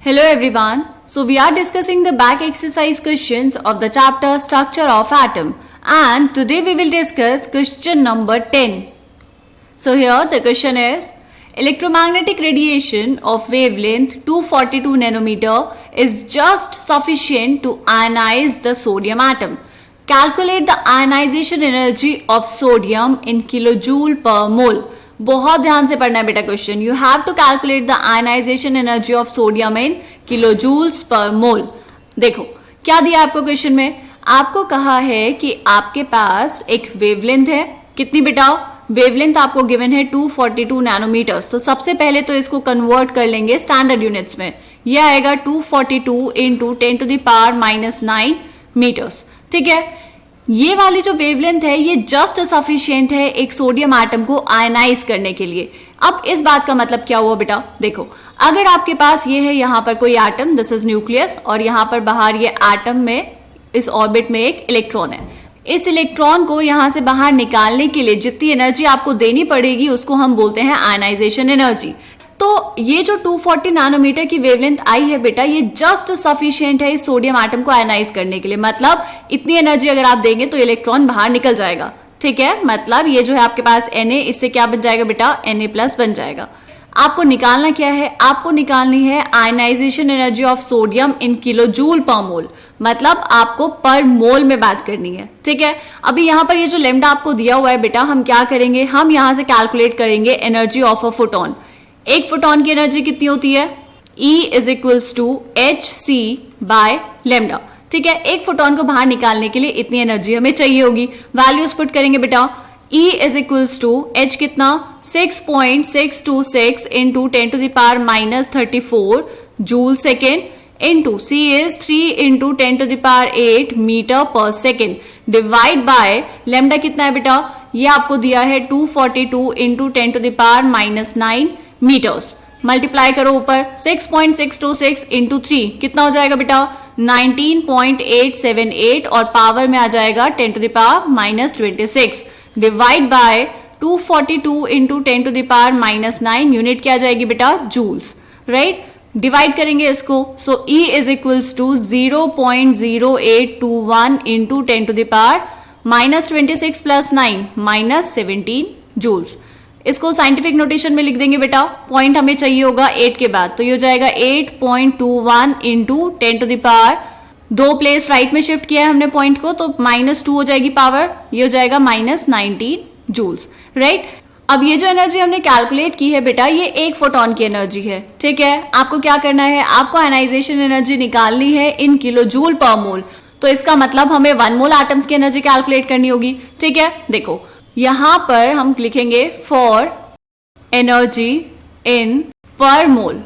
Hello everyone. So we are discussing the back exercise questions of the chapter Structure of Atom, and today we will discuss question number 10. So here the question is, electromagnetic radiation of wavelength 242 nanometer is just sufficient to ionize the sodium atom. Calculate the ionization energy of sodium in kilojoule per mole. बहुत ध्यान से पढ़ना है बेटा question. You have to calculate the ionization energy of sodium in kilojoules per mole. देखो क्या दिया आपको क्वेश्चन में. आपको कहा है कि आपके पास एक वेवलेंथ है. कितनी बेटा? वेवलेंथ आपको गिवन है 242 नैनोमीटर्स. तो सबसे पहले तो इसको कन्वर्ट कर लेंगे स्टैंडर्ड यूनिट्स में. यह आएगा 242 इंटू 10⁻⁹ मीटर्स. ठीक है. ये वाली जो वेवलेंथ है ये जस्ट सफिशिएंट है एक सोडियम एटम को आयनाइज करने के लिए. अब इस बात का मतलब क्या हुआ बेटा? देखो अगर आपके पास ये है यहाँ पर कोई एटम, दिस इज न्यूक्लियस, और यहाँ पर बाहर ये एटम में इस ऑर्बिट में एक इलेक्ट्रॉन है. इस इलेक्ट्रॉन को यहाँ से बाहर निकालने के लिए जितनी एनर्जी आपको देनी पड़ेगी उसको हम बोलते हैं आयनाइजेशन एनर्जी. तो ये जो 240 नैनोमीटर की वेवलेंथ आई है बेटा, ये जस्ट सफिशिएंट है इस सोडियम एटम को आयनाइज करने के लिए. मतलब इतनी एनर्जी अगर आप देंगे तो इलेक्ट्रॉन बाहर निकल जाएगा. ठीक है. मतलब ये जो है आपके पास Na, इससे क्या बन जाएगा बेटा? Na+ बन जाएगा. आपको निकालना क्या है? आपको निकालनी है ionization energy of sodium in kilojoule per mole. मतलब आपको पर मोल में बात करनी है. ठीक है. अभी यहाँ पर ये जो लेमडा आपको दिया हुआ है बेटा, हम क्या करेंगे? हम यहाँ से कैलकुलेट करेंगे एनर्जी ऑफ अ फोटोन. एक फोटोन की एनर्जी कितनी होती है? E = hc by lambda. ठीक है. एक फोटोन को बाहर निकालने के लिए इतनी एनर्जी हमें चाहिए होगी. वैल्यूज पुट करेंगे बेटा. E = h कितना? 6.626 into 10⁻⁻34 joule second into C is 3 into 10⁸ metre per second divide by lambda कितना है बेटा? ये आपको दिया है 242 इंटू 10⁻⁹ मीटर्स. मल्टीप्लाई करो ऊपर. 6.626 इंटू 3 कितना हो जाएगा बेटा? 19.878 और पावर में आ जाएगा 10⁻⁻26 डिवाइड बाय 242 इंटू 10⁻⁹ यूनिट क्या आ जाएगी बेटा? जूल्स. राइट. डिवाइड करेंगे इसको. सो E = 0.0821 इंटू 10⁻⁻26 प्लस 9 -17 जूल्स. इसको साइंटिफिक नोटेशन में लिख देंगे बेटा. पॉइंट हमें चाहिए होगा 8 के बाद, तो ये हो जाएगा 8.21 इंटू 10⁻, 2 प्लेस राइट में शिफ्ट किया है हमने पॉइंट को, तो -2 हो जाएगी पावर. ये हो जाएगा -19 जूल्स. राइट. अब ये जो एनर्जी हमने कैलकुलेट की है बेटा, ये एक फोटोन की एनर्जी है. ठीक है. आपको क्या करना है? आपको आयनाइजेशन एनर्जी निकालनी है इन किलोजूल पर मोल. तो इसका मतलब हमें 1 मोल एटम्स की एनर्जी कैलकुलेट करनी होगी. ठीक है. देखो यहां पर हम लिखेंगे फॉर एनर्जी इन पर मोल.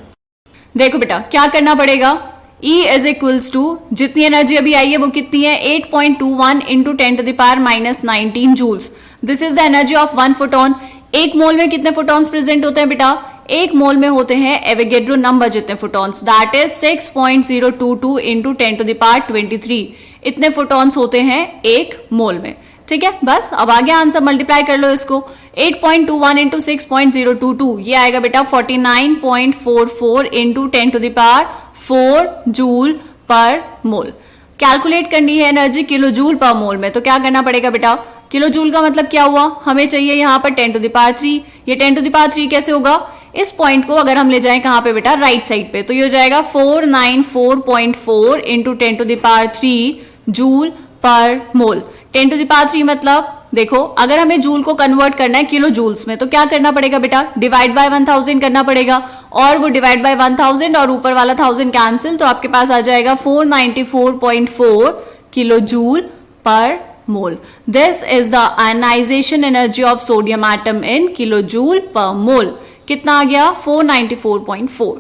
देखो बेटा क्या करना पड़ेगा? E = जितनी एनर्जी अभी आई है वो कितनी है? 8.21 into 10⁻⁻19 joules. This is the energy of 1 photon. एक मोल में कितने फोटॉन्स प्रेजेंट होते हैं बेटा? एक मोल में होते हैं एवोगैड्रो नंबर जितने फोटॉन्स, दैट इज 6.022 इंटू 10⁻23. इतने फोटॉन्स होते हैं एक मोल में. ठीक है. बस अब आगे आंसर मल्टीप्लाई कर लो इसको. 8.21 इंटू 6.022 ये आएगा बेटा 49.44 इंटू 10⁴ जूल पर मोल. कैलकुलेट करनी है एनर्जी किलो जूल पर मोल में, तो क्या करना पड़ेगा बेटा? किलो जूल का मतलब क्या हुआ? हमें चाहिए यहाँ पर 10⁻3. ये 10⁻3 कैसे होगा? इस पॉइंट को अगर हम ले जाएं कहाँ पे बेटा? राइट साइड पे, तो ये हो जाएगा 494.4 इंटू 10⁻3 जूल पर मोल. 10⁻3 मतलब देखो अगर हमें जूल को कन्वर्ट करना है किलो जूल्स में, तो क्या करना पड़ेगा बेटा? डिवाइड बाय 1000 करना पड़ेगा, और वो डिवाइड बाय 1000 और ऊपर वाला 1000 कैंसिल, तो आपके पास आ जाएगा 494.4 kilo joule per mole. This is the ionization energy of sodium atom in kilo joule per mole. कितना आ गया? 494.4.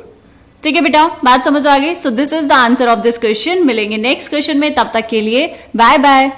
ठीक है बेटा, बात समझ आ गई. So this is the answer of this question. मिलेंगे नेक्स्ट क्वेश्चन में, तब तक के लिए बाय बाय.